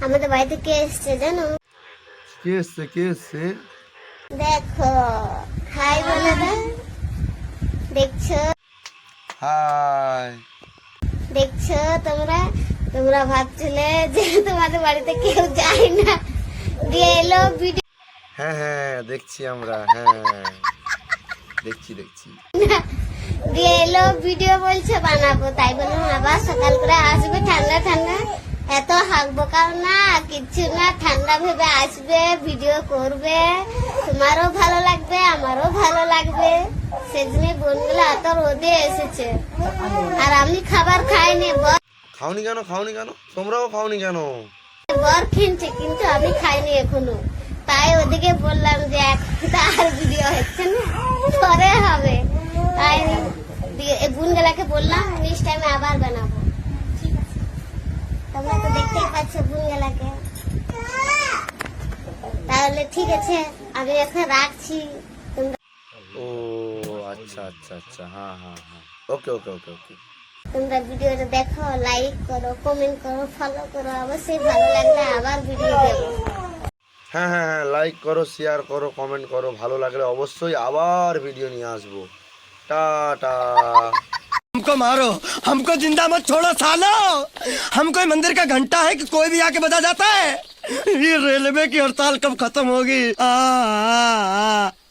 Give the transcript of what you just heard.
আমাদের বাড়িতে কে এসছে জানো? কে এসছে কে এসছে? দেখো, হাই বলে দাও। দেখছো হাই। দেখছো তোমরা তোমরা ভাবছিলে যে তোমাদের বাড়িতে কেউ যায় না, দিয়ে এলো ভিডিও। হ্যাঁ হ্যাঁ দেখছি আমরা, হ্যাঁ দেখছি দেখছি। দিয়ে এলো ভিডিও বলছে বানাবো, তাই বললাম আবার সকাল করে আসবে ঠান্ডা ঠান্ডা। এত হাঁক বোকাও না, কিচ্ছু না, ঠান্ডা ভেবে আসবে, ভিডিও করবে, তোমারও ভালো লাগবে আমারও ভালো লাগবে। সেজন্য বোনগুলো এত রোদে এসেছে। আর আমি খাবার খাইনি, খাওনি কেন খাওনি কেন? তোমরাও খাওনি কেন? বর খেয়েছে কিন্তু আমি খাইনি এখনো। তাই ওদিকে বললাম যে একটা আর ভিডিও হচ্ছে না, পরে হবে। তাই বোনগুলাকে বললাম নেক্সট টাইমে আবার বানাবো। তোমরা তো দেখতেই পাচ্ছ বোনগুলাকে। তাহলে ঠিক আছে, আমি এখন রাখছি। তোমরা ও আচ্ছা আচ্ছা আচ্ছা, হ্যাঁ হ্যাঁ হ্যাঁ, ওকে ওকে ওকে ওকে। তোমরা ভিডিওটা দেখো, লাইক করো, কমেন্ট করো, ফলো করো। অবশ্যই ভালো লাগলে আবার ভিডিও দেবো। হ্যাঁ হ্যাঁ হ্যাঁ, লাইক করো, শেয়ার করো, কমেন্ট করো, ভালো লাগলে অবশ্যই আবার ভিডিও নিয়ে আসবো। টাটা। हमको मारो, हमको जिंदा मत छोड़ो सालो। हम कोई मंदिर का घंटा है कि कोई भी आके बजा जाता है। ये रेलवे की हड़ताल कब खत्म होगी?